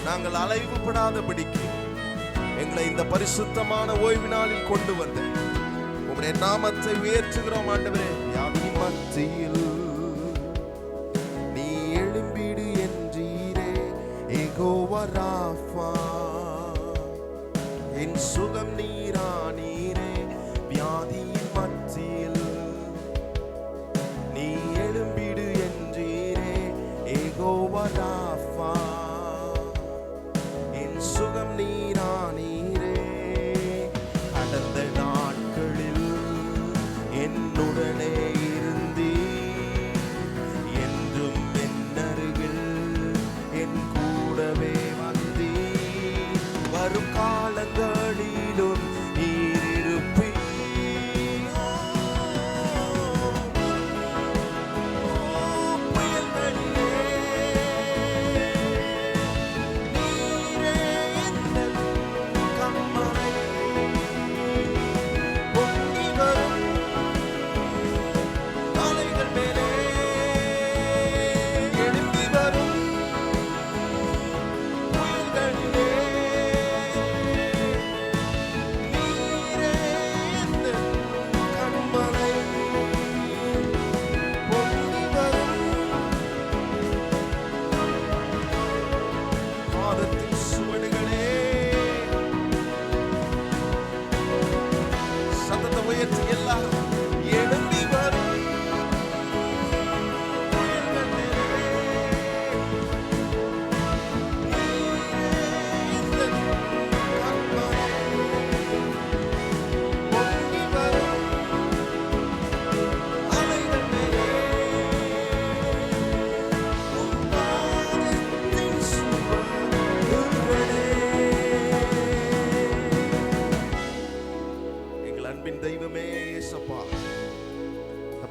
நாங்கள் அலைவுபடாதபடிக்கு எங்களை இந்த பரிசுத்தமான ஓய்வு நாளில் கொண்டு வந்து உம்முடைய நாமத்தை உயர்த்துகிறோம் ஆண்டவரே. வியாதி மத்தியில் நீ எழும்பிடு என்றீரே யெகோவா ராஃபா, என் சுகம் நீரானீரே. வியாதியின் மத்தியில் நீ எழும்பிடு என்றீரே யெகோவா ராஃபா, என் சுகம் நீரானீரே. கடந்த நாட்களில் என்னுடனே இருந்தீர், என்றும் என் அருகில் என் கூடவே வந்தீர். வரும் காலங்களிலும் நீர் இருப்பீர்.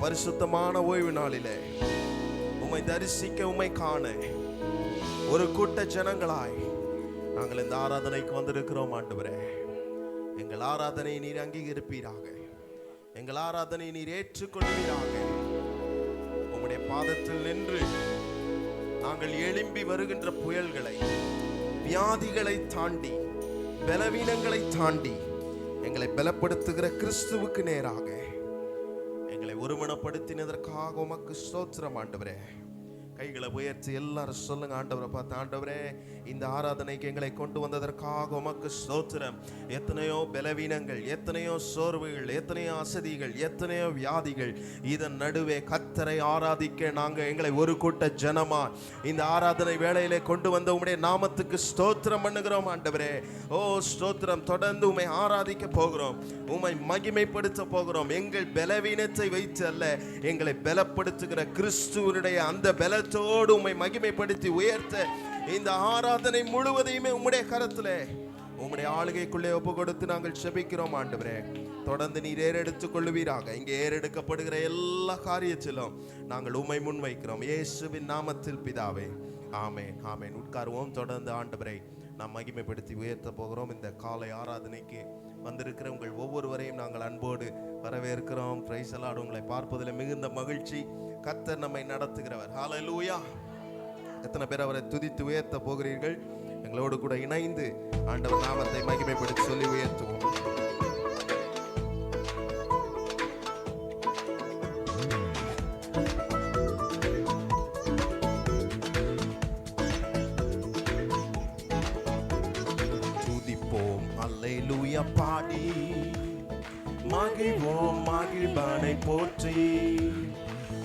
பரிசுத்தமான ஓய்வு நாளிலே உம்மை தரிசிக்க, உம்மை காண ஒரு கூட்ட ஜனங்களாய் நாங்கள் இந்த ஆராதனைக்கு வந்திருக்கிறோம் ஆண்டவரே. எங்கள் ஆராதனை நீர் அங்கீகரிப்பீராக, எங்கள் ஆராதனை நீர் ஏற்றுக்கொள்வீராக. உம்முடைய பாதத்தில் நின்று நாங்கள் எழும்பி வருகின்ற புயல்களை, வியாதிகளை தாண்டி, பலவீனங்களை தாண்டி எங்களை பலப்படுத்துகிற கிறிஸ்துவுக்கு நேராக எங்களை ஒருமனப்படுத்தினதற்காக உமக்கு ஸ்தோத்திரம் ஆண்டவரே. கைகளை உயர்த்தி எல்லாரும் சொல்லுங்க, ஆண்டவரை பார்த்து, ஆண்டவரே இந்த ஆராதனைக்கு எங்களை கொண்டு வந்ததற்காக உமக்கு ஸ்தோத்திரம். எத்தனையோ பலவீனங்கள், எத்தனையோ சோர்வுகள், எத்தனையோ அசதிகள், எத்தனையோ வியாதிகள், இதன் நடுவே கர்த்தரை ஆராதிக்க நாங்கள் எங்களை ஒரு கூட்ட ஜனமா இந்த ஆராதனை வேளையிலே கொண்டு வந்த உம்முடைய நாமத்துக்கு ஸ்தோத்திரம் பண்ணுகிறோம் ஆண்டவரே. ஓ ஸ்தோத்திரம். தொடர்ந்து உம்மை ஆராதிக்க போகிறோம், உம்மை மகிமைப்படுத்த போகிறோம். எங்கள் பலவீனத்தை வைத்து அல்ல, எங்களை பலப்படுத்துகிற கிறிஸ்துவனுடைய அந்த பலத்தோடு உம்மை மகிமைப்படுத்தி உயர்த்த இந்த ஆராதனை முழுவதையுமே உம்முடைய கரத்திலே, உம்முடைய ஆளுகைக்குள்ளே ஒப்பு கொடுத்து நாங்கள் செபிக்கிறோம் ஆண்டவரே. தொடர்ந்து நீர் ஏறெடுத்துக் கொள்ளுவீராக. இங்கே ஏறெடுக்கப்படுகிற எல்லா காரியத்திலும் நாங்கள் உம்மை முன்வைக்கிறோம் இயேசுவின் நாமத்தில் பிதாவே, ஆமென், ஆமென். உட்காருவோம். தொடர்ந்து ஆண்டவரை நாம் மகிமைப்படுத்தி உயர்த்த போகிறோம். இந்த காலை ஆராதனைக்கு வந்திருக்கிற உங்கள் ஒவ்வொருவரையும் நாங்கள் அன்போடு வரவேற்கிறோம். Praise the Lord. உங்களை பார்ப்பதில் மிகுந்த மகிழ்ச்சி. கர்த்தர் நம்மை நடத்துகிறவர். ஹல்லேலூயா. எத்தனை பேர் அவரை துதித்து உயர்த்த போகிறீர்கள்? எங்களோடு கூட இணைந்து ஆண்டவர் நாமத்தை மகிமைப்படுத்தி சொல்லி உயர்த்துவோம். துதிப்போம் அல்லேலூயா பாடி, மகிழ்வோம் மகிழ்வானை போற்றி.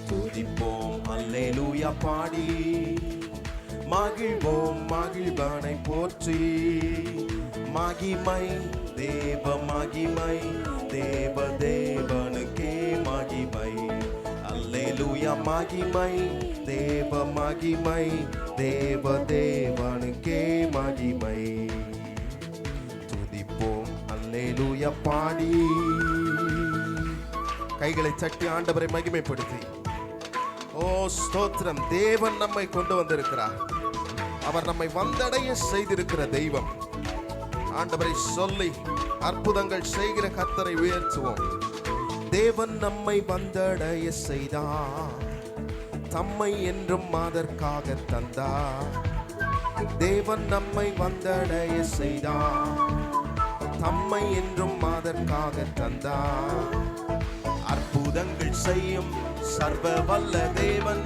துதிப்போம் அல்லேலூயா பாடி, மகிழ்வோம் மகிழ்வானை போற்றி. மகிமை தேவ மகிமை, தேவ தேவனுக்கே மகிமை. அல்லேலூயா மகிமை தேவ மகிமை, தேவ தேவனுக்கே மகிமை. துதிப்போம் அல்லேலூயா பாடி. கைகளை தட்டி ஆண்டவரை மகிமைப்படுத்தி, ஓ ஸ்தோத்திரம். தேவன் நம்மை கொண்டு வந்திருக்கிறார். அவர் நம்மை வந்தடைய செய்திருக்கிற தெய்வம். ஆண்டவரை சொல்லி அற்புதங்கள் செய்கிற கர்த்தரை உயர்த்துவோம். தேவன் நம்மை வந்தடைய செய்தார், தம்மை என்றும் அதற்காக தந்தார். தேவன் நம்மை வந்தடைய செய்தார், தம்மை என்றும் அதற்காக தந்தார். அற்புதங்கள் செய்யும் சர்வ வல்ல தேவன்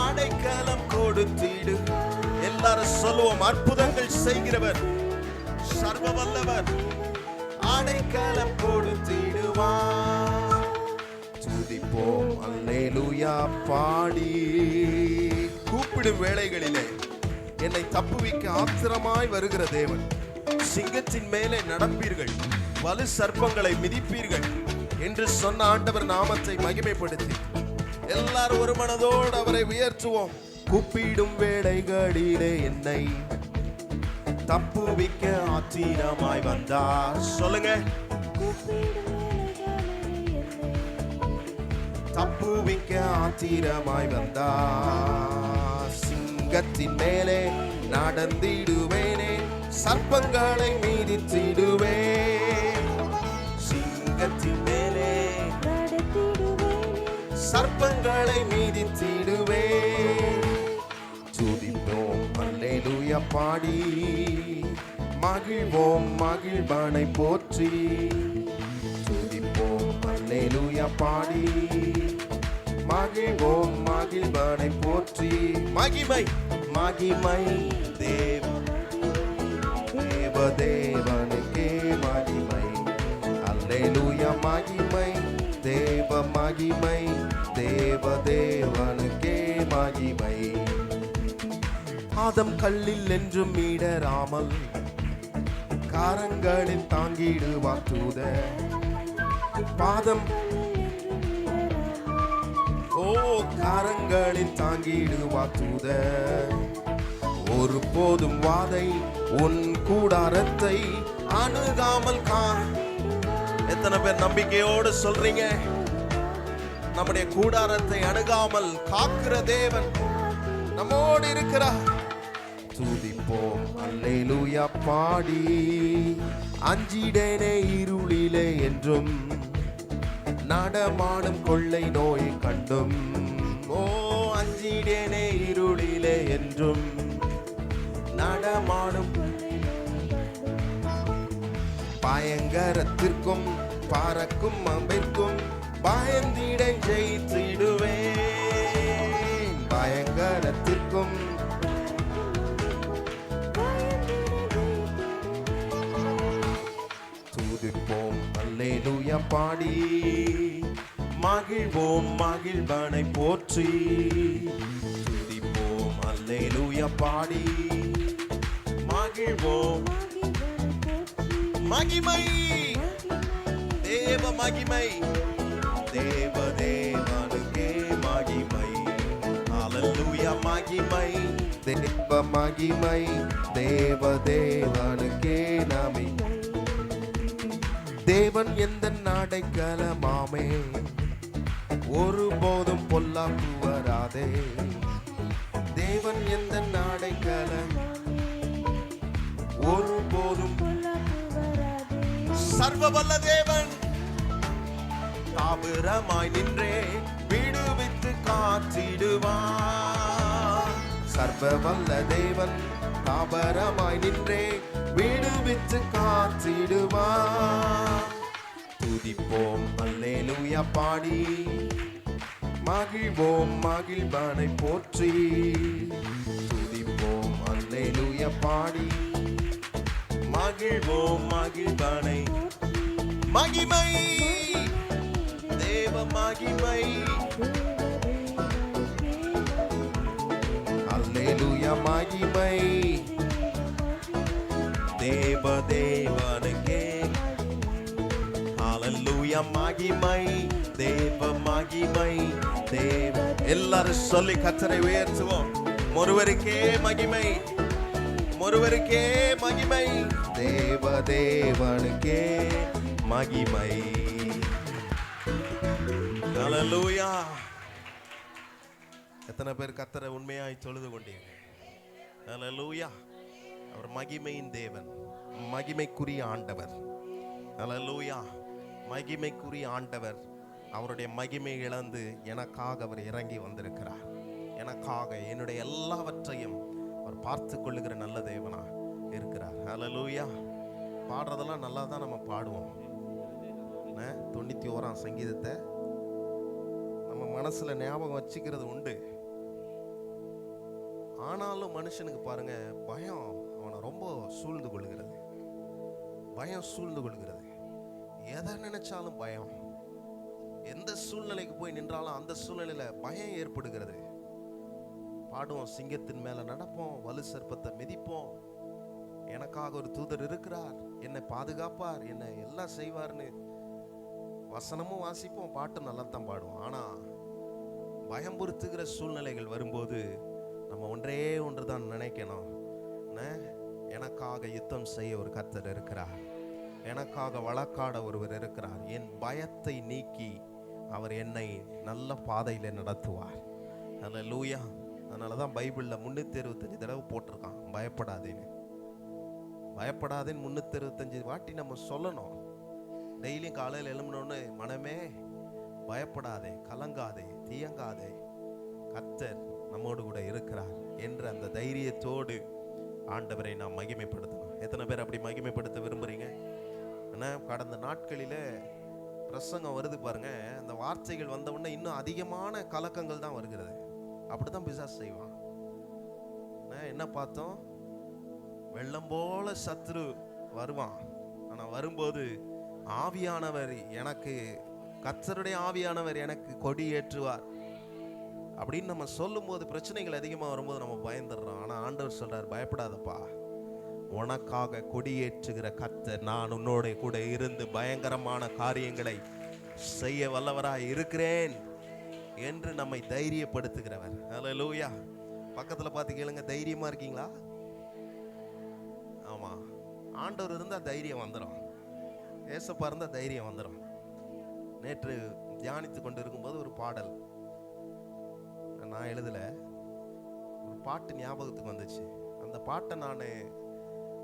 அடைக்கலம் கொடுத்திடு. எல்லாரும் சொல்லுவோம், அற்புதங்கள் செய்கிறவர், சர்வ வல்லவர், அடைக்கலம் கொடுத்திடுவார். துதிப்போம் அல்லேலூயா பாடி. கூப்பிடும் வேளைகளிலே என்னை தப்புவிக்க ஆத்திரமாய் வருகிற தேவன், சிங்கத்தின் மேலே நடப்பீர்கள், வலு சர்ப்பங்களை மிதிப்பீர்கள் என்று சொன்ன ஆண்டவர் நாமத்தை மகிமைப்படுத்தி எல்லாரும் ஒரு மனதோடு அவரை உயர்த்துவோம். கூப்பிடும் வேளைகளிலே என்னை தப்புவிக்க ஆத்திரமாய் வந்தார். சொல்லுங்க, தப்புவிக்க ஆத்திரமாய் வந்தார். சிங்கத்தின் மேலே நடந்திடுவேனே, சர்ப்பங்களை மீதித்திடுவேன். சிங்கத்தின் மேலே சர்ப்பங்களை மீதித்திடுவேன். துதிப்போம் அல்லேலூயா பாடி, மகிழ்வோம் மகிழ்வானை போற்றி. துதிப்போம் அல்லேலூயா பாடி, மகிழ்வோம் மகிழ்வானை போற்றி. மகிமை மகிமை தேவ தேவனுக்கே மகிமை. அல்லேலூயா மகிமை தேவ மகிமை, தேவ தேவனுக்கே மகிமை. ஆதம் கல்லில் என்றும் மீடராமல் காரங்களில் தாங்கிடுவார் தூதர். பாதம் காரங்களில் தாங்கிடுவார் தூதர். ஒரு போதும் வாதை உன் கூடாரத்தை அணுகாமல் எத்தனை பேர் நம்பிக்கையோடு சொல்றீங்க, நம்முடைய கூடாரத்தை அணுகாமல் காக்கிற தேவன் நம்மோடு இருக்கிறார். துதிப்போம் அல்லேலூயா பாடி, அஞ்சிடேனே இருளிலே என்றும் நடமாடும் கொள்ளை நோயை கண்டும். அஞ்சிடேனே இருளிலே என்றும் நடமாடும் பயங்கரத்திற்கும் பறக்கும் அம்பிற்கும் பயந்திட ஜெயித்திடுவேன். பயங்கரத்திற்கும் துதிப்போம் அல்லேலூயா பாடி, மகிழ்வோம் மகிழ்வனை போற்றி. துதிப்போம் அல்லேலூயா பாடி, மகிழ்வோம். மகிமை தேவ மகிமை, தேவ தேவனுக்கே மகிமை. அல்லேலூயா மகிமை தேவ மகிமை, தேவ தேவனுக்கே நமி. தேவன் எந்த அடைக்கலமாமே, ஒருபோதும் பொல்லாப்பு வராதே. தேவன் எந்த அடைக்கலம், ஒருபோதும் சர்வ வல்ல தேவன் தாபரமாய் நின்றே விடுவித்து காத்திடுவார். சர்வ வல்ல தேவன் தாபரமாய் நின்றே விடுவித்து காத்திடுவார். துதிப்போம் அல்லேலூயா பாடி, மகிழ்வோம் மகிழ்வனை போற்றி. துதிப்போம் அல்லேலூயா பாடி, மகிழ்வோம் மகிழ்வனை. மகிமை தேவ மகிமை, அல்லேலூயா மகிமை தேவ தேவனுக்கே. அல்லேலூயா மகிமை தேவ மகிமை, தேவ. எல்லாரும் சொல்லி கர்த்தரை உயர்த்துவோம். ஒருவருக்கே மகிமை, ஒருவருக்கே மகிமை, தேவ தேவனுக்கே மகிமை. அல்லேலூயா. எத்தனை பேர் கர்த்தரை உண்மையாய் தொழுது கொண்டீங்க? அல்லேலூயா. அவர் மகிமையின் தேவன், மகிமைக்குரிய ஆண்டவர். அல்லேலூயா. மகிமைக்குரிய ஆண்டவர். அவருடைய மகிமை இழந்து எனக்காக அவர் இறங்கி வந்திருக்கிறார். எனக்காக என்னுடைய எல்லாவற்றையும் அவர் பார்த்து கொள்ளுகிற நல்ல தேவனா இருக்கிறார். ஹல்லேலூயா. பாடுறதெல்லாம் நல்லா தான் நம்ம பாடுவோம். 91ஆம் சங்கீதத்தை நம்ம மனசுல ஞாபகம் வச்சுக்கிறது உண்டு. ஆனாலும் மனுஷனுக்கு பாருங்க, பயம் அவனை ரொம்ப சூழ்ந்து கொள்கிறது. பயம் சூழ்ந்து கொள்கிறது. எதை நினைச்சாலும் பயம். எந்த சூழ்நிலைக்கு போய் நின்றாலும் அந்த சூழ்நிலையில பயம் ஏற்படுகிறது. பாடுவோம், சிங்கத்தின் மேல நடப்போம், வலு சர்ப்பத்தை மிதிப்போம், எனக்காக ஒரு தூதர் இருக்கிறார், என்னை பாதுகாப்பார், என்னை எல்லாம் செய்வார்னு வசனமும் வாசிப்போம், பாட்டு நல்லா தான் பாடுவோம். ஆனா பயம்புறுத்துகிற சூழ்நிலைகள் வரும்போது நம்ம ஒன்றே ஒன்று தான் நினைக்கணும், எனக்காக யுத்தம் செய்ய ஒரு கர்த்தர் இருக்கிறார், எனக்காக வழக்காட ஒருவர் இருக்கிறார், என் பயத்தை நீக்கி அவர் என்னை நல்ல பாதையில நடத்துவார். ஹல்லேலூயா. அதனால தான் பைபிளில் 365 தடவை போட்டிருக்கான் பயப்படாதேன்னு. பயப்படாதேன்னு 365 வாட்டி நம்ம சொல்லணும். டெய்லியும் காலையில் எழும்பினோன்னு, மனமே பயப்படாதே, கலங்காதே, தீயங்காதே, கர்த்தர் நம்மோடு கூட இருக்கிறார் என்ற அந்த தைரியத்தோடு ஆண்டவரை நாம் மகிமைப்படுத்தணும். எத்தனை பேர் அப்படி மகிமைப்படுத்த விரும்புறீங்க? கடந்த நாட்களில் பிரசங்கம் வருது பாருங்க, அந்த வார்த்தைகள் வந்த உடனே இன்னும் அதிகமான கலக்கங்கள் தான் வருகிறது. அப்படிதான் பிசாசு செய்வான். என்ன பார்த்தோம்? வெள்ளம் போல சத்ரு வருவான். ஆனா வரும்போது ஆவியானவர் எனக்கு, கர்த்தருடைய ஆவியானவர் எனக்கு கொடி ஏற்றுவார் அப்படின்னு நம்ம சொல்லும் போது பிரச்சனைகள் அதிகமாக வரும்போது நம்ம பயந்துடுறோம். ஆனா ஆண்டவர் சொல்றார், பயப்படாதப்பா, உனக்காக கொடியேற்றுகிற கர்த்தர் நான் உன்னோட கூட இருந்து பயங்கரமான காரியங்களை செய்ய வல்லவராய் இருக்கிறேன் என்று நம்மை தைரியப்படுத்துகிறவர். ஹல்லேலூயா. பக்கத்துல பார்த்து கேளுங்க, தைரியமா இருக்கீங்களா? ஆமா, ஆண்டவர் இருந்தா தைரியம் வந்துடும், ஏசப்பா இருந்தா தைரியம் வந்துடும். நேற்று தியானித்து கொண்டு இருக்கும்போது ஒரு பாடல் நான் எழுதல, ஒரு பாட்டு ஞாபகத்துக்கு வந்துச்சு. அந்த பாட்டை நான்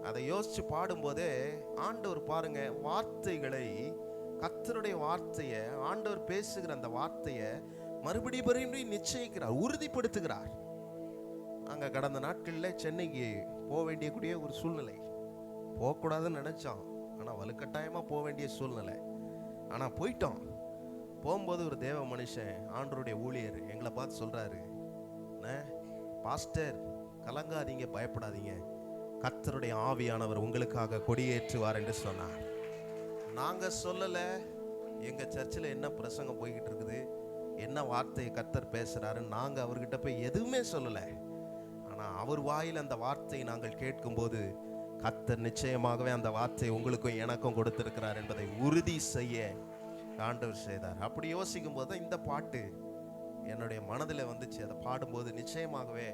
அதை யோசிச்சு பாடும்போதே ஆண்டவர் பாருங்க, வார்த்தைகளை, கர்த்தருடைய வார்த்தையை, ஆண்டவர் பேசுகிற அந்த வார்த்தையை மறுபடியும் நிச்சயிக்கிறார், உறுதிப்படுத்துகிறார். அங்க கடந்த நாட்களில் சென்னைக்கு போக வேண்டிய கூடிய ஒரு சூழ்நிலை, போகக்கூடாதுன்னு நினைச்சோம், ஆனா வலுக்கட்டாயமா போக வேண்டிய சூழ்நிலை. ஆனா போயிட்டோம். போகும்போது ஒரு தேவ மனுஷன், ஆண்டவருடைய ஊழியர் எங்களை பார்த்து சொல்றாரு, பாஸ்டர் கலங்காதீங்க, பயப்படாதீங்க, கர்த்தருடைய ஆவியானவர் உங்களுக்காக கொடியேற்றுவார் என்று சொன்னார். நாங்க சொல்லல, எங்க சர்ச்சில் என்ன பிரசங்கம் போய்கிட்டு இருக்குது, என்ன வார்த்தையை கர்த்தர் பேசுறாரு, நாங்க அவர்கிட்ட போய் எதுவுமே சொல்லல. ஆனா அவர் வாயில் அந்த வார்த்தையை நாங்கள் கேட்கும்போது கர்த்தர் நிச்சயமாகவே அந்த வார்த்தையை உங்களுக்கும் எனக்கும் கொடுத்திருக்கிறார் என்பதை உறுதி செய்ய ஆண்டவர் செய்தார். அப்படி யோசிக்கும் போது இந்த பாட்டு என்னுடைய மனதில் வந்துச்சு. அதை பாடும்போது நிச்சயமாகவே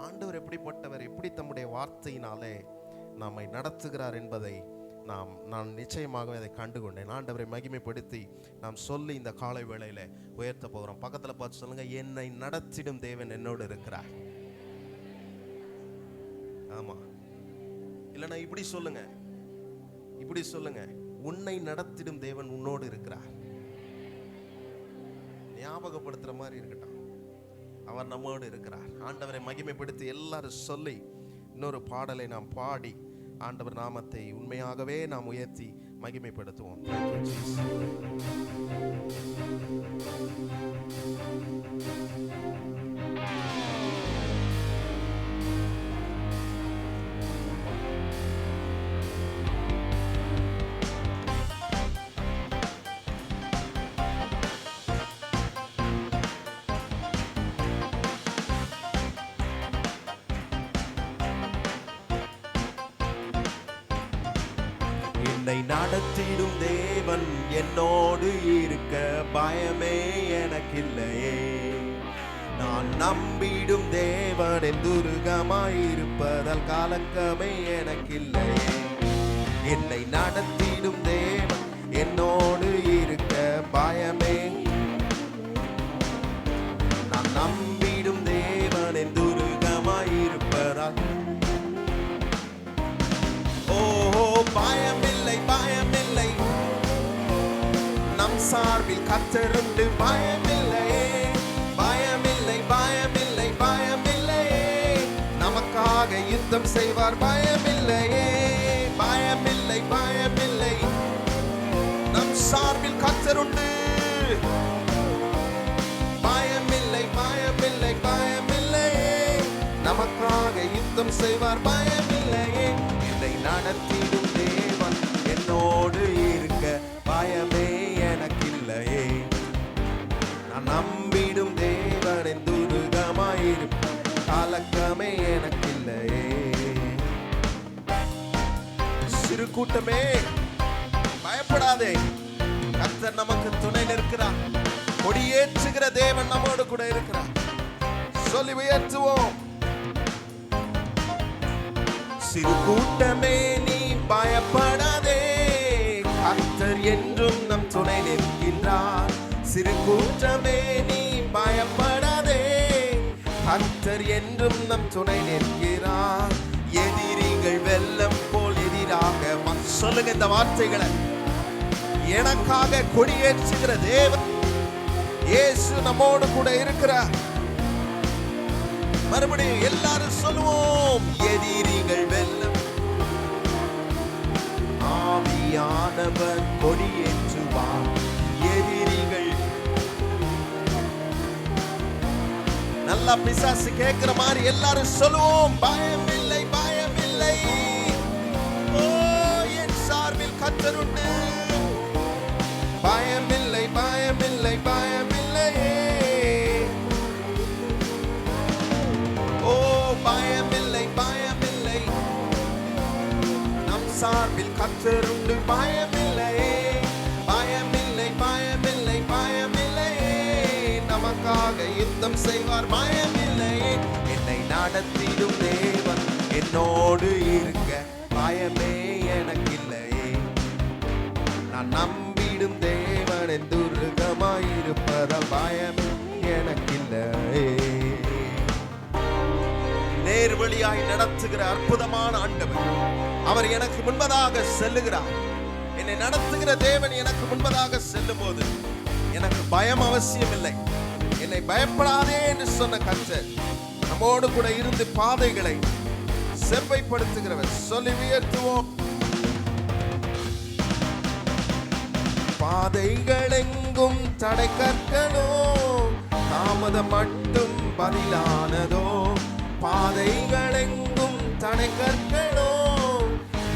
ஆண்டவர் எப்படிப்பட்டவர், எப்படி தம்முடைய வார்த்தையினாலே நம்மை நடத்துகிறார் என்பதை நான் நிச்சயமாகவே அதை கண்டுகொண்டேன். ஆண்டவரை மகிமைப்படுத்தி நாம் சொல்லி இந்த காலை வேளையில உயர்த்த போகிறோம். பக்கத்தில் பார்த்து சொல்லுங்க, என்னை நடத்திடும் தேவன் என்னோடு இருக்கிறார். ஆமா, இல்லைன்னா இப்படி சொல்லுங்க, இப்படி சொல்லுங்க, உன்னை நடத்திடும் தேவன் உன்னோடு இருக்கிறார். ஞாபகப்படுத்துற மாதிரி இருக்கட்டும், அவர் நம்மோடு இருக்கிறார். ஆண்டவரை மகிமைப்படுத்தி எல்லாரும் சொல்லி இன்னொரு பாடலை நாம் பாடி ஆண்டவர் நாமத்தை உண்மையாகவே நாம் உயர்த்தி மகிமைப்படுத்துவோம். என்னை நடத்திடும் தேவன் என்னோடு இருக்க பயமே எனக்கில்லையே, நான் நம்பிடும் தேவன் என் துருகமாயிருப்பதால் கலக்கமே எனக்கில்லையே. என்னை நடத்திடும் தேவன் என்னோடு இருக்க பயமே, நான் நம்பிடும் தேவன் என் துருகமாயிருப்பதால் பயமில்லை, பயமில்லை, நம் சார்பில் கர்த்தருண்டு பயமில்லை, பயமில்லை, பயமில்லை, பயமில்லை, நமக்காக யுத்தம் செய்வார். பயமில்லையே, பயமில்லை, பயமில்லை, நம் சார்பில் கர்த்தர் உண்டு. பயமில்லை, பயமில்லை, பயமில்லையே, நமக்காக யுத்தம் செய்வார். பயமில்லையே, என்னை நடத்திடும் தேவன் என்னோடு இருக்க பயமே எனக்கில்லையே. நான் நம்பிடும் தேவன் என் துருகமாயிருப்ப கலக்கமே எனக்கில்லையே. சிறு கூட்டமே பயப்படாதே, கர்த்தர் நமக்கு துணை நிற்கிறார். கொடியேற்றுகிற தேவன் நம்மோடு கூட இருக்கிறார். சொல்லி உயர்த்துவோம். சிறு கூட்டமே நீ பயப்படாதே, கர்த்தர் என்றும் நம் துணை நிற்கின்றார். சிறு கூட்டமே நீ பயப்படாதே, கர்த்தர் என்றும் நம் துணை நிற்கிறார். எதிரிகள் வெள்ளம் போல் எதிராக சொல்லுங்க இந்த வார்த்தைகளை. எனக்காக கொடியேற்றுகிற தேவன் இயேசு நம்மோடு கூட இருக்கிறார். மறுபடியும் எல்லாரும் சொல்லுவோம். எதிரிகள் வெள்ளம், ஆவியானவர் கொடியேற்றுவார். எதிரிகள் நல்லா பிசாசு கேட்கிற மாதிரி எல்லாரும் சொல்லுவோம். பயமில்லை, பயமில்லை, ஓ என் சார்பில் கர்த்தர் உண்டு. பயமில்லை, பயமில்லை, பயமில்லையே, ஓ பயமில்லை, பயமில்லை, நம் சார்பில் கர்த்தர் உண்டு. பயமில்லையே, பயமில்லை, பயமில்லை, பயமில்லையே, நமக்காக யுத்தம் செய்வார். பயமில்லையே, என்னை நடத்திடும் தேவன் என்னோடு இருக்க பயமே எனக்கில்லையே. நான் நம்பிடும் தேவன் என் துருகமாயிருப்பதால் பயம் எனக்கில்லையே. நேர்வழியாய் நடத்துகிற அற்புதமான ஆண்டவர், அவர் எனக்கு முன்பதாக செல்லுகிறார். என்னை நடத்துகிற தேவன் எனக்கு முன்பதாக செல்லும் போது எனக்கு பயம் அவசியம் இல்லை. என்னை பயப்படாதே என்று சொன்ன கர்த்தர் நம்மோடு கூட இருந்து பாதைகளை செவ்வைப்படுத்துகிறவர். சொல்லி உயர்த்துவோம். பாதைகள் எங்கும் தடை கற்களோ, தாமதம் மட்டும் பதிலானதோ. பாதைகள் எங்கும் தடை கற்களோ,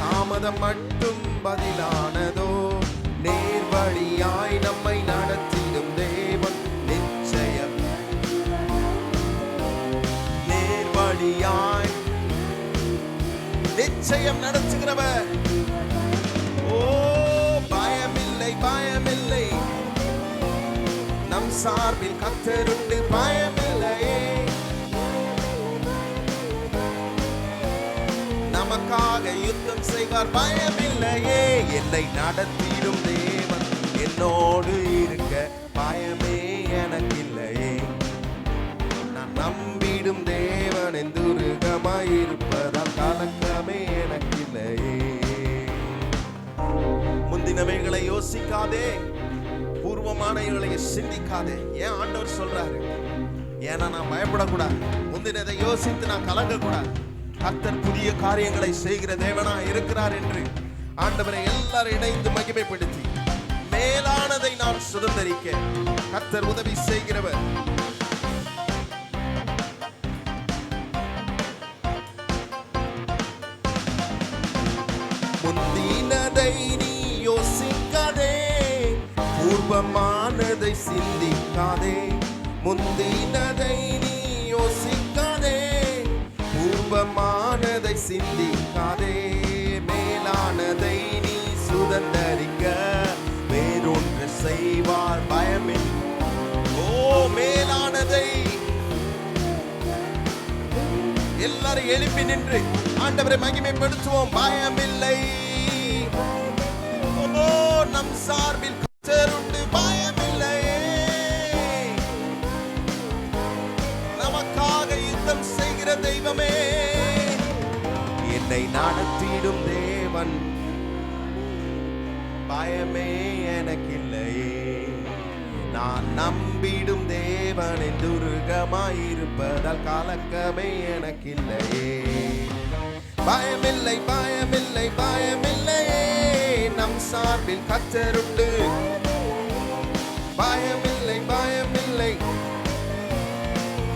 தாமதம் மட்டும் பதிலானதோ. நேர்வழியாய் நம்மை நடத்திடும் தேவன் நிச்சயம். நேர்வழியாய் நிச்சயம் நடத்துகிறவர். ஓ பயமில்லை, பயமில்லை, நம் சார்பில் கர்த்தர் உண்டு. பயமில்லையே, நமக்காக யுத்தம் செய்வார். பயமில்லையே, என்னை நடத்திடும் தேவன் என்னோடு இருக்க பயமே எனக்கில்லையே. நான் நம்பிடும் தேவன் என் துருகமாயிருப்பதால் கலக்கமே எனக்கில்லையே. முந்தினவைகளை யோசிக்காதே, பூர்வமானவைகளை சிந்திக்காதே. ஏன் ஆண்டவர் சொல்றாரு? ஏன்னா நான் பயப்படக்கூடாது, முந்தினதை யோசித்து நான் கலங்கக்கூடாது. கர்த்தர் புதிய காரியங்களை செய்கிற தேவனா இருக்கிறார் என்று ஆண்டவரை எல்லாரும் இணைந்து மகிமைப்படுத்தி மேலானதை நாம் சுதந்தரிக்க கர்த்தர் உதவி செய்கிறவர். முந்தினதை நீ யோசிக்காதே, பூர்வமானதை சிந்திக்காதே. முந்தினதை நீ யோசிக்காதே, பூர்வமானதை சிந்திக்காதே. மேலானதை நீ சுதந்தரிக்க வேறொன்று செய்வார். பயமில்லை, ஓ மேலானதை. எல்லாரும் எழுப்பி நின்று ஆண்டவரை மகிமைப்படுத்துவோம். பயமில்லை, ஓ நம் சார்பில் கர்த்தர் உண்டு. பயமில்லையே, நமக்காக யுத்தம் செய்கிற தெய்வமே. என்னை நடத்திடும் தேவன் பயமே எனக்கில்லையே. நான் நம்பிடும் தேவன் துருகமாயிருப்பதால் கலக்கமே எனக்கில்லையே. பயமில்லை பயமில்லை பயமில்லையே, நம் சார்பில் கர்த்தருண்டு. பயமில்லை பயமில்லை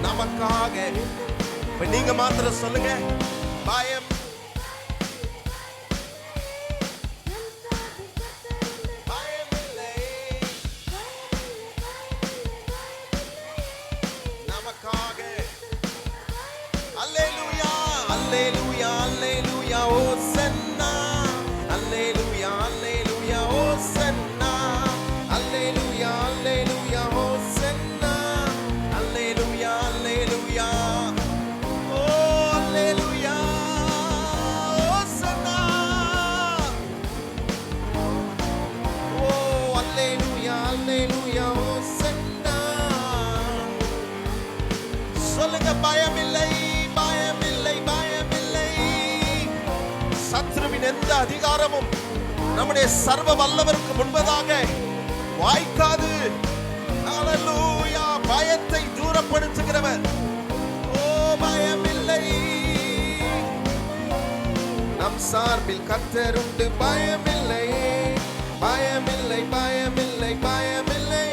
நமக்காக. இப்ப நீங்க மாத்திரம் சொல்லுங்க, பயம் பயமில்லை நமக்காக. அல்லேலூயா அல்லேலூயா அல்லேலூயா ஓசன்னா, அல்லேலூயா அல்லேலூயா ஓசன்னா, அல்லேலூயா அல்லேலூயா ஓசன்னா, அல்லேலூயா அல்லேலூயா ஓ அல்லேலூயா ஓசன்னா, ஓ அல்லேலூயா அல்லேலூயா ஓசன்னா. சொல்லுங்க, பயமில்லை பயமில்லை பயமில்லை. சத்ருவின் எந்த அதிகாரமும் நம்முடைய சர்வ வல்லவருக்கு முன்பதாக வாய்க்காது. ஹல்லேலூயா. பயத்தை தூரப்படுத்துகிறவர். ஓ பயமில்லை, நம் சார்பில் கர்த்தர் உண்டு. பயமில்லை பயமில்லை பயமில்லை பயமில்லை,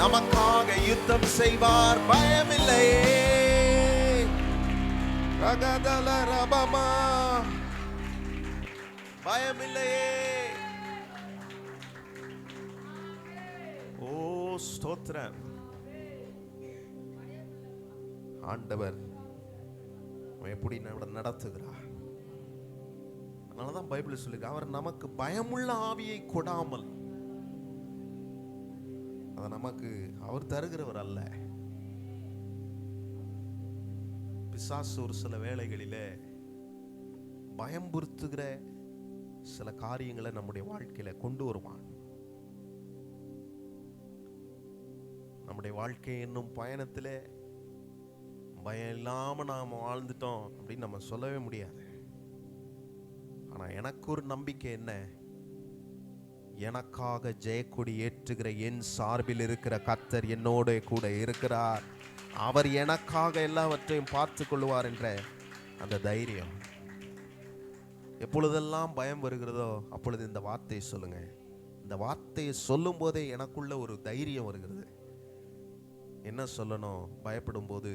நமக்காக யுத்தம் செய்வார். பயமில்லையே. ரகதல ரபமா, பயமில்லையே. ஓ ஸ்தோத்திரம். ஆண்டவர் எப்படி நடத்துகிறார். அதனாலதான் பைபிள் சொல்லுங்க, அவர் நமக்கு பயமுள்ள ஆவியை கொடாமல், அதை நமக்கு அவர் தருகிறவர் அல்ல. பிசாசு ஒரு சில வேளைகளிலே பயம்புறுத்துகிற சில காரியங்களை நம்முடைய வாழ்க்கையில கொண்டு வருவான். நம்முடைய வாழ்க்கை என்னும் பயணத்திலே பயம் இல்லாம நாம வாழ்ந்துட்டோம் அப்படின்னு நம்ம சொல்லவே முடியாது. ஆனா எனக்கு ஒரு நம்பிக்கை என்ன, எனக்காக ஜெயக்கொடி ஏற்றுகிற என் சார்பில் இருக்கிற கர்த்தர் என்னோட கூட இருக்கிறார். அவர் எனக்காக எல்லாவற்றையும் பார்த்து கொள்வார் என்ற அந்த தைரியம். எப்பொழுதெல்லாம் பயம் வருகிறதோ அப்பொழுது இந்த வார்த்தையை சொல்லுங்க. இந்த வார்த்தையை சொல்லும் போதே எனக்குள்ள ஒரு தைரியம் வருகிறது. என்ன சொல்லணும்? பயப்படும் போது,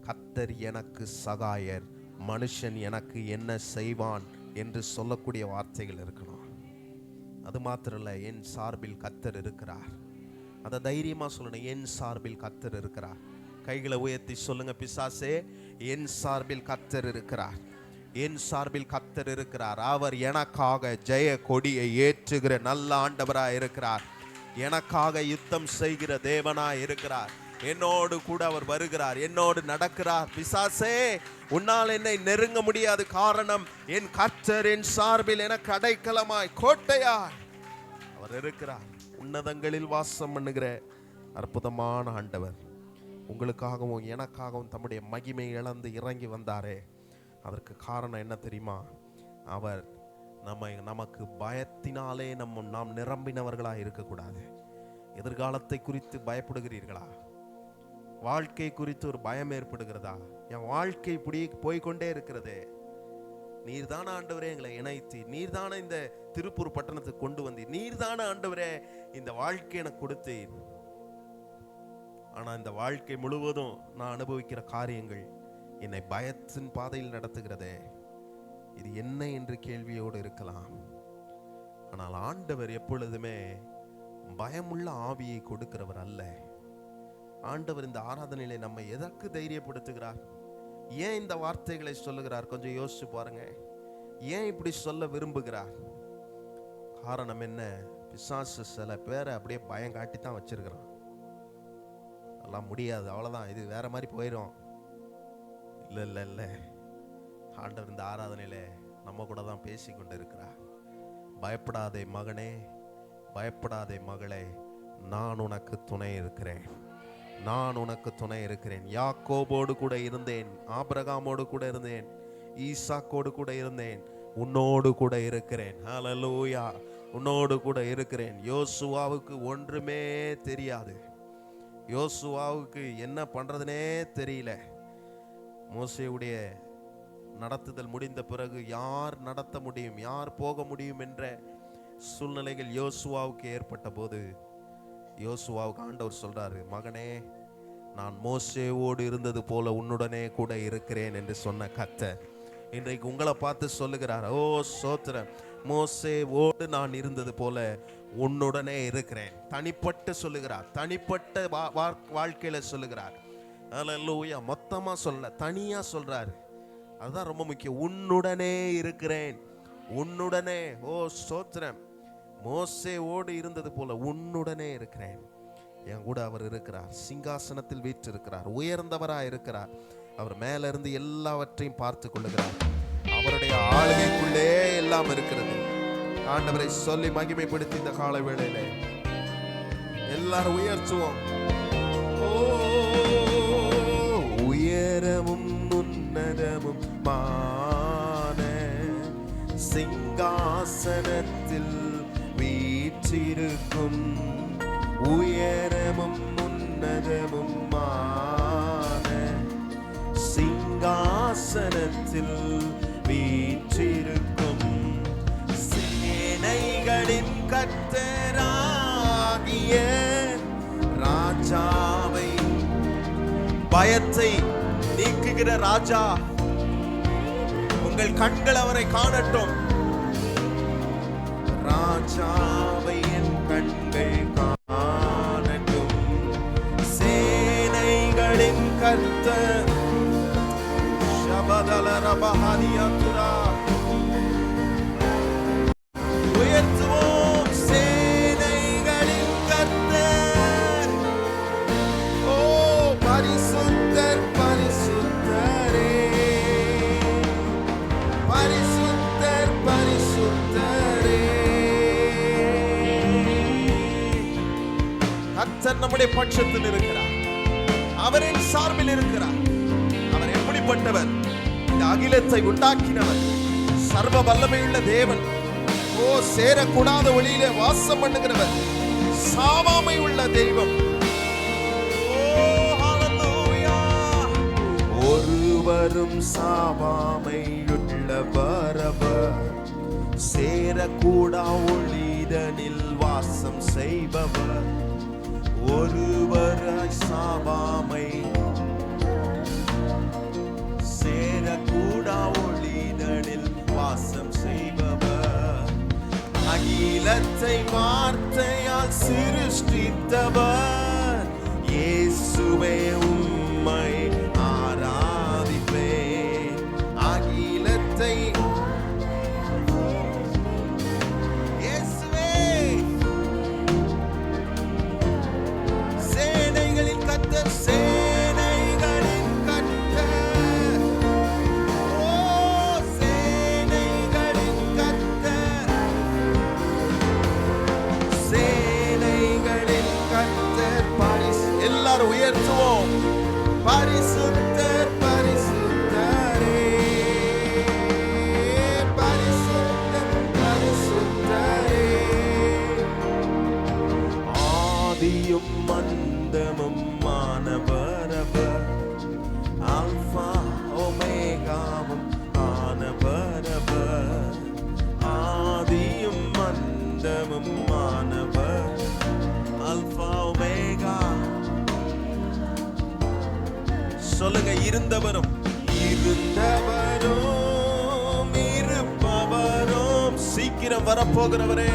கர்த்தர் எனக்கு சகாயர், மனுஷன் எனக்கு என்ன செய்வான் என்று சொல்லக்கூடிய வார்த்தைகள் இருக்கணும். அது மாத்திரம் இல்லை, என் சார்பில் கர்த்தர் இருக்கிறார். அதை தைரியமா சொல்லணும், என் சார்பில் கர்த்தர் இருக்கிறார். கைகளை உயர்த்தி சொல்லுங்க, பிசாசே என் சார்பில் கர்த்தர் இருக்கிறார், என் சார்பில் கர்த்தர் இருக்கிறார். அவர் எனக்காக ஜெய கொடியை ஏற்றுகிற நல்ல ஆண்டவராய் இருக்கிறார். எனக்காக யுத்தம் செய்கிற தேவனாய் இருக்கிறார். என்னோடு கூட அவர் வருகிறார், என்னோடு நடக்கிறார். பிசாசே உன்னால் என்னை நெருங்க முடியாது. காரணம், என் கர்த்தர் என் சார்பில் எனக்கு அடைக்கலமாய் கோட்டையாய் அவர் இருக்கிறார். உன்னதங்களில் வாசம் பண்ணுகிற அற்புதமான ஆண்டவர் உங்களுக்காகவும் எனக்காகவும் தம்முடைய மகிமை இழந்து இறங்கி வந்தாரே, அதற்கு காரணம் என்ன தெரியுமா? அவர் நமக்கு பயத்தினாலே நாம் நிரம்பினவர்களாக இருக்கக்கூடாது. எதிர்காலத்தை குறித்து பயப்படுகிறீர்களா? வாழ்க்கை குறித்து ஒரு பயம் ஏற்படுகிறதா? என் வாழ்க்கை இப்படி போய்கொண்டே இருக்கிறதே, நீர்தான ஆண்டவரே எங்களை இணைத்து, நீர்தான இந்த திருப்பூர் பட்டணத்துக்கு கொண்டு வந்தீர், நீர்தான ஆண்டவரே இந்த வாழ்க்கை எனக்கு கொடுத்தீர். ஆனா இந்த வாழ்க்கை முழுவதும் நான் அனுபவிக்கிற காரியங்கள் என்னை பயத்தின் பாதையில் நடத்துகிறதே, இது என்ன என்று கேள்வியோடு இருக்கலாம். ஆனால் ஆண்டவர் எப்பொழுதுமே பயமுள்ள ஆவியை கொடுக்கிறவர் அல்ல. ஆண்டவர் இந்த ஆராதனையிலே நம்மை எதற்கு தைரியப்படுத்துகிறார்? ஏன் இந்த வார்த்தைகளை சொல்லுகிறார்? கொஞ்சம் யோசிச்சு பாருங்க. ஏன் இப்படி சொல்ல விரும்புகிறார்? காரணம் என்ன? பிசாசு சில பேரை அப்படியே பயம் காட்டி தான் வச்சிருக்கிறான். அதெல்லாம் முடியாது, அவ்வளவுதான், இது வேற மாதிரி போயிடும். இல்ல இல்ல இல்ல, ஆண்டவர் இந்த ஆராதனையில நம்ம கூட தான் பேசி கொண்டு இருக்கிறார். பயப்படாதே மகனே, பயப்படாதே மகளே, நான் உனக்கு துணை இருக்கிறேன், நான் உனக்கு துணை இருக்கிறேன். யாக்கோபோடு கூட இருந்தேன், ஆபிரகாமோடு கூட இருந்தேன், ஈசாக்கோடு கூட இருந்தேன், உன்னோடு கூட இருக்கிறேன். ஹல்லேலூயா, உன்னோடு கூட இருக்கிறேன். யோசுவாவுக்கு ஒன்றுமே தெரியாது, யோசுவாவுக்கு என்ன பண்றதுனே தெரியல. மோசேயுடைய நடத்துதல் முடிந்த பிறகு யார் நடத்த முடியும், யார் போக முடியும் என்ற சூழ்நிலைகள் யோசுவாவுக்கு ஏற்பட்ட போது யோசுவாவுக்கு ஆண்டவர் சொல்றாரு, மகனே, நான் மோசேவோடு இருந்தது போல உன்னுடனே கூட இருக்கிறேன் என்று சொன்ன கர்த்தர் இன்றைக்கு உங்களை பார்த்து சொல்லுகிறார், ஓ சோத்திரம், மோசேவோடு நான் இருந்தது போல உன்னுடனே இருக்கிறேன். தனிப்பட்டு சொல்லுகிறார், தனிப்பட்ட வாழ்க்கையில சொல்லுகிறார். அல்லேலூயா. மொத்தமா சொல்ல, தனியா சொல்றாரு. அதுதான் ரொம்ப முக்கியம். உன்னுடனே இருக்கிறேன், உன்னுடனே. ஓ சோத்திரம், மோசேவோடு இருந்தது போல உன்னுடனே இருக்கிறேன். என் கூட அவர் இருக்கிறார், சிங்காசனத்தில் வீற்றிருக்கிறார், உயர்ந்தவராய் இருக்கிறார். அவர் மேல இருந்து எல்லாவற்றையும் பார்த்து கொள்ளுகிறார். அவருடைய ஆளுகைக்குள்ளே எல்லாம் இருக்கிறது. ஆண்டவரை சொல்லி மகிமைப்படுத்தி இந்த கால வேளையில எல்லாரும் உயர்த்துவோம். ஓ உயரமும் உன்னதமும் மான சிங்காசனத்தில் வீற்றிருக்கும், உயரமும் உன்னதமும் மான சிங்காசனத்தில் வீற்றிருக்கும் சேனைகளின் கர்த்தராகிய ராஜாவை, பயத்தை நீக்குகிற ராஜா, உங்கள் கண்கள் அவரை காணட்டும். ராஜாவை என் கண்கள் காணட்டும், சேனைகளின் கர்த்தர். ஷபதல ரபஹானியத்துரா. உயர்த்துவோம், சேனைகளின் கர்த்தர். ஓ பரிசுத்தர், பரிசுத்தரே, பரிசுத்தர், பரிசுத்தரே. கர்த்தர் நம்முடைய பட்சத்தில் இருக்கிறார், அவரின் சார்பில் இருக்கிறார். அவர் எப்படிப்பட்டவர்? இந்த அகிலத்தை உண்டாக்கினவர், சர்வ வல்லமையுள்ள தேவன். ஓ சேரக்கூடாத ஒளியில வாசம் பண்ணுகிறவர், சாவாமை உள்ள தெய்வம். ஓ ஹல்லேலூயா. ஒருவரும் சாவாமையுள்ளவர் அவர், சேரக்கூடா ஒளிதனில் வாசம் செய்பவர். ஒருவராய் சாவாமை, சேரக்கூடா ஒளிதனில் வாசம் செய்பவர். அகிலத்தை வார்த்தையால் சிருஷ்டித்தவர். இயேசுவே உம்மை ஆராதிப்பேன். அகிலத்தை இயேசுவே, சேனைகளின் கர்த்தர், சேனைகளின் கர்த்தர். ஓ சேனைகளின் கர்த்தர், சேனைகளின் கர்த்தர். எல்லாரும் உயர்த்துவோம், பரிசுத்தர், பரிசுத்தரே, பரிசுத்தர், பரிசுத்தரே. ஆதியும் அந்தமும் ஆனவரவர், அல்பா ஒமேகாவும் ஆனவரவர். ஆதியும் அந்தமும் ஆனவர், அல்பா ஒமேகா. சொல்லுங்க, இருந்தவரும் இருந்தவரும் இருப்பவரும் சீக்கிரம் வரப்போகிறவரே.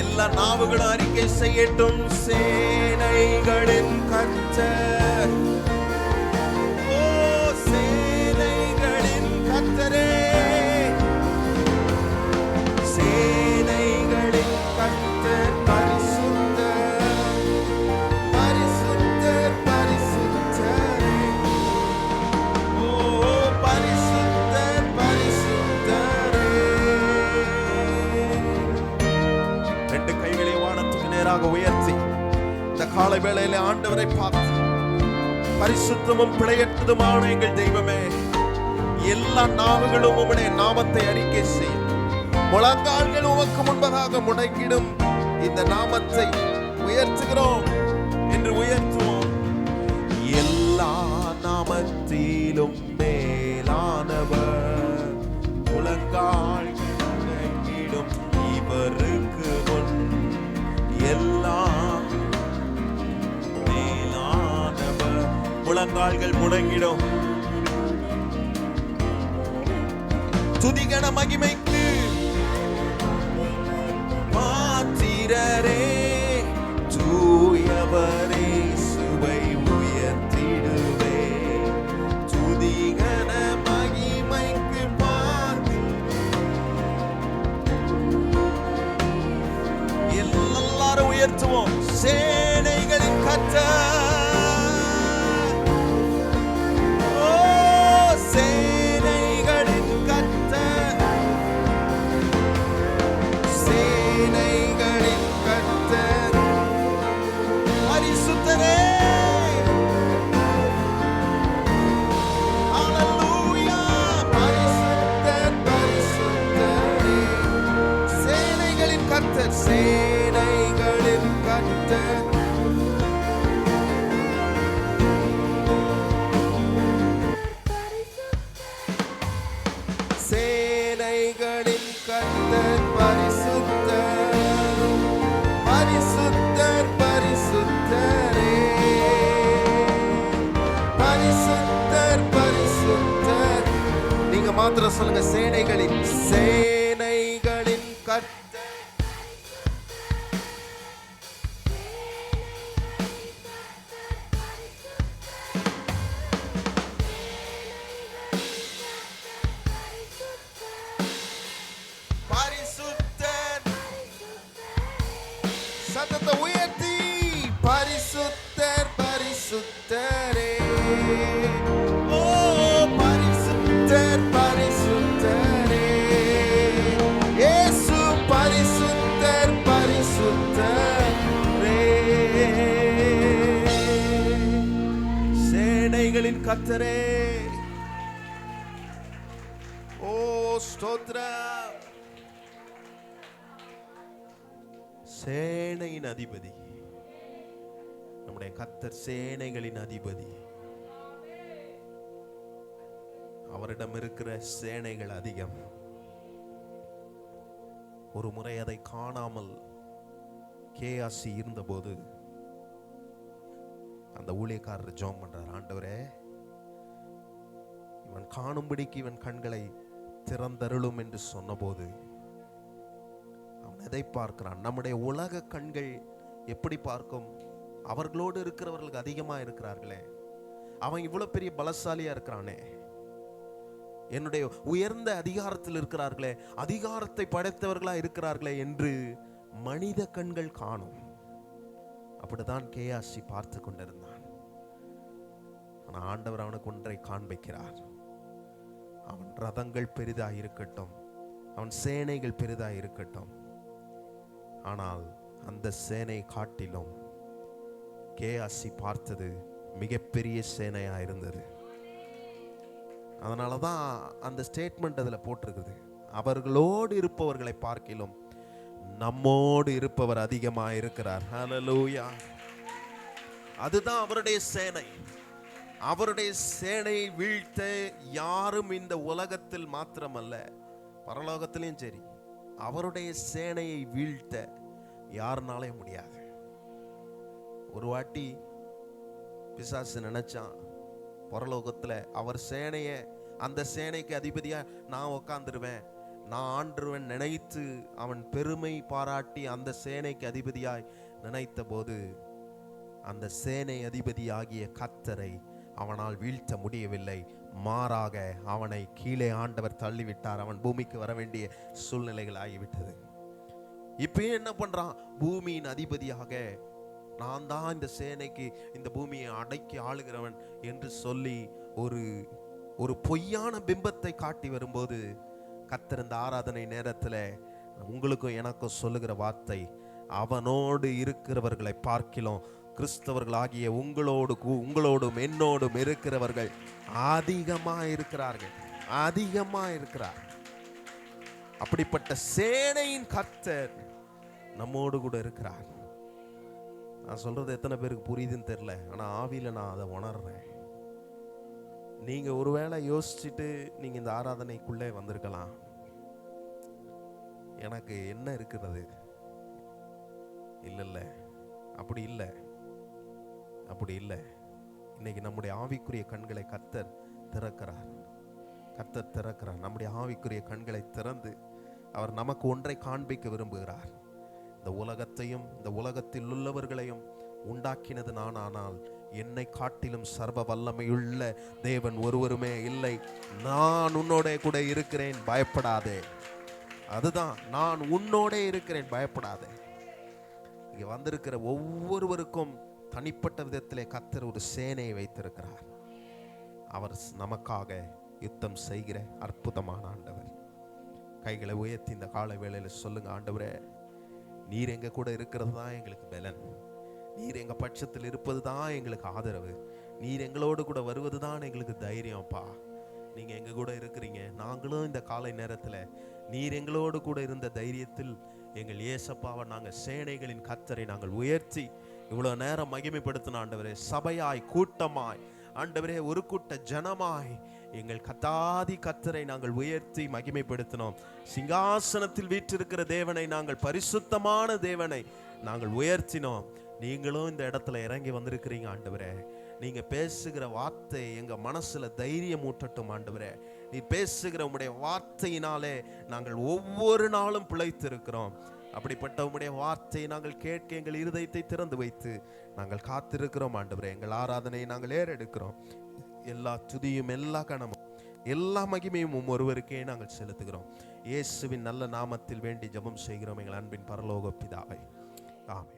எல்லா நாவுகளும் அறிக்கை செய்யட்டும், சேனைகளின் கர்த்தர். ஓ சேனைகளின் கர்த்தரே, சேனைகளின் கர்த்தர். பரிசுத்தர், பரிசுத்தர், பரிசுத்தரே. ஓ பரிசுத்தர், பரிசுத்தரே. ரெண்டு கைகளை வானத்துக்கு நேராக உயர்த்தி இந்த காலை வேளையில ஆண்டவரை பார்த்து, பரிசுத்தமும் பிழையற்றதுமான எங்கள் தெய்வமே, எல்லா நாவுகளும் உம்முடைய நாமத்தை அறிக்கை செய்யும். முழங்கால்கள் உமக்கு முன்பதாக முடங்கிடும். இந்த நாமத்தை உயர்த்துகிறோம் என்று உயர்த்துவோம். எல்லா நாமத்திலும் மேலானவர், முழங்கால்கள் முடங்கிடும் இவருக்கு முன். எல்லாம் மேலானவர், முழங்கால்கள் முடங்கிடும். துதிகன மகிமைக்கு பாத்திரரே, தூயவரே, சுவை உயர்த்திடுவே. துதிகன மகிமைக்கு எல்லாரும் உயர்த்துவோம். சேனைகளின் கர்த்தர், சேனைகளின் கர்த்தர், சேனைகளின் கர்த்தர் பரிசுத்தர், பரிசுத்தர், பரிசுத்தரே, பரிசுத்தர், பரிசுத்தர். நீங்க மாத்திரம் சொல்லுங்க, சேனைகளின் கர்த்தர், சத்தத்தை உயர்த்தி பரிசுத்தர், பரிசுத்தரே, ஓ பரிசுத்தர், பரிசுத்தரே, இயேசு பரிசுத்தர், பரிசுத்தரே. சேனைகளின் கர்த்தரே, ஓ ஸ்தோத்திரம். சேனையின் அதிபதி நம்முடைய கர்த்தர், சேனைகளின் அதிபதி. அவரிடம் இருக்கிற சேனைகள் அதிகம். ஒரு முறை அதை காணாமல் கேயாசி இருந்தபோது அந்த ஊழியக்காரர் ஜெபம் பண்றார், ஆண்டவரே இவன் காணும்படிக்கு இவன் கண்களை திறந்தருளும் என்று சொன்னபோது அவன் எதை பார்க்கிறான்? நம்முடைய உலக கண்கள் எப்படி பார்க்கும்? அவர்களோடு இருக்கிறவர்களுக்கு அதிகமா இருக்கிறார்களே, அவன் இவ்வளவு பெரிய பலசாலியா இருக்கிறானே, என்னுடைய உயர்ந்த அதிகாரத்தில் இருக்கிறார்களே, அதிகாரத்தை படைத்தவர்களா இருக்கிறார்களே என்று மனித கண்கள் காணும். அப்படிதான் கேயாசி பார்த்து கொண்டிருந்தான். ஆனா ஆண்டவர் அவனுக்கு ஒன்றை காண்பிக்கிறார். அவன் ரதங்கள் பெரிதா இருக்கட்டும், அவன் சேனைகள் பெரிதா இருக்கட்டும், ஆனால் அந்த சேனை காட்டிலும் கேயாசி பார்த்தது மிகப்பெரிய சேனையா இருந்தது. அதனாலதான் அந்த ஸ்டேட்மெண்ட் அதுல போட்டிருக்குது, அவர்களோடு இருப்பவர்களை பார்க்கிலும் நம்மோடு இருப்பவர் அதிகமா இருக்கிறார். ஹல்லேலூயா. அதுதான் அவருடைய சேனை. அவருடைய சேனையை வீழ்த்த யாரும் இந்த உலகத்தில் மாத்திரமல்ல, பரலோகத்திலும் சரி, அவருடைய சேனையை வீழ்த்த யாருனாலே முடியாது. ஒரு வாட்டி பிசாசு நினைச்சான், பரலோகத்துல அவர் சேனைய, அந்த சேனைக்கு அதிபதியா நான் உட்கார்ந்துருவேன், நான் ஆண்டுருவேன் நினைத்து அவன் பெருமை பாராட்டி அந்த சேனைக்கு அதிபதியாய் நினைத்த போது அந்த சேனை அதிபதியாகிய கர்த்தரை அவனால் வீழ்த்த முடியவில்லை. மாறாக அவனை கீழே ஆண்டவர் தள்ளிவிட்டார். அவன் பூமிக்கு வர வேண்டிய சூழ்நிலைகள் ஆகிவிட்டது. இப்ப என்ன பண்றான்? பூமியின் அதிபதியாக நான் தான் இந்த சேனைக்கு, இந்த பூமியை அடக்கி ஆளுகிறவன் என்று சொல்லி ஒரு பொய்யான பிம்பத்தை காட்டி வரும்போது, கர்த்தர் இந்த ஆராதனை நேரத்தில் உங்களுக்கும் எனக்கும் சொல்லுகிற வார்த்தை, அவனோடு இருக்கிறவர்களை பார்க்கிலும் கிறிஸ்தவர்களாகிய உங்களோடும் என்னோடும் இருக்கிறவர்கள் அதிகமா இருக்கிறார்கள். அதிகமா இருக்கிறார். அப்படிப்பட்ட சேனையின் கர்த்தர் நம்மோடு கூட இருக்கிறார். நான் சொல்றது எத்தனை பேருக்கு புரியுதுன்னு தெரியல, ஆனா ஆவியில நான் அதை உணர்றேன். நீங்க ஒருவேளை யோசிச்சுட்டு நீங்க இந்த ஆராதனைக்குள்ளே வந்திருக்கலாம், எனக்கு என்ன இருக்கிறது? இல்ல, அப்படி இல்லை, அப்படி இல்லை. இன்னைக்கு நம்முடைய ஆவிக்குரிய கண்களை கர்த்தர் திறக்கிறார். கர்த்தர் திறக்கிறார். நம்முடைய ஆவிக்குரிய கண்களை திறந்து அவர் நமக்கு ஒன்றை காண்பிக்க விரும்புகிறார். இந்த உலகத்தையும் இந்த உலகத்தில் உள்ளவர்களையும் உண்டாக்கினது நான், ஆனால் என்னை காட்டிலும் சர்வ வல்லமையுள்ள தேவன் ஒருவருமே இல்லை. நான் உன்னோட கூட இருக்கிறேன், பயப்படாதே. அதுதான், நான் உன்னோட இருக்கிறேன், பயப்படாதே. இங்க வந்திருக்கிற ஒவ்வொருவருக்கும் தனிப்பட்ட விதத்திலே கர்த்தர் ஒரு சேனையை வைத்திருக்கிறார். அவர் நமக்காக யுத்தம் செய்கிற அற்புதமான ஆண்டவர். கைகளை உயர்த்தி இந்த கால வேளையில சொல்லுங்க, ஆண்டவரே, நீர் எங்க கூட இருக்கிறது தான் எங்களுக்கு பலன். நீர் எங்க பட்சத்தில் இருப்பது தான் எங்களுக்கு ஆதரவு. நீர் எங்களோடு கூட வருவது தான் எங்களுக்கு தைரியம்ப்பா. நீங்க எங்க கூட இருக்கிறீங்க. நாங்களும் இந்த காலை நேரத்தில் நீர் எங்களோடு கூட இருந்த தைரியத்தில் எங்கள் ஏசப்பாவை நாங்கள் சேனைகளின் கர்த்தரை நாங்கள் உயர்த்தி இவ்வளவு நேரம் மகிமைப்படுத்தின ஆண்டவரே, சபையாய் கூட்டமாய் ஆண்டவரே, ஒரு கூட்ட ஜனமாய் எங்கள் கத்தாதி கர்த்தரை நாங்கள் உயர்த்தி மகிமைப்படுத்தினோம். சிங்காசனத்தில் வீற்றிருக்கிற தேவனை நாங்கள், பரிசுத்தமான தேவனை நாங்கள் உயர்த்தினோம். நீங்களும் இந்த இடத்துல இறங்கி வந்திருக்கிறீங்க ஆண்டவரே. நீங்க பேசுகிற வார்த்தை எங்க மனசுல தைரியம் ஊட்டட்டும் ஆண்டவரே. நீ பேசுகிற உம்முடைய வார்த்தையினாலே நாங்கள் ஒவ்வொரு நாளும் பிழைத்திருக்கிறோம். அப்படிப்பட்ட உம்முடைய வார்த்தையை நாங்கள் கேட்க எங்கள் இருதயத்தை திறந்து வைத்து நாங்கள் காத்திருக்கிறோம் ஆண்டவரே. எங்கள் ஆராதனையை நாங்கள் ஏறெடுக்கிறோம். எல்லா துதியும், எல்லா கணமும், எல்லா மகிமையும் ஒருவருக்கே நாங்கள் செலுத்துகிறோம். இயேசுவின் நல்ல நாமத்தில் வேண்டி ஜெபம் செய்கிறோம் எங்கள் அன்பின் பரலோக பிதாவே. ஆமென்.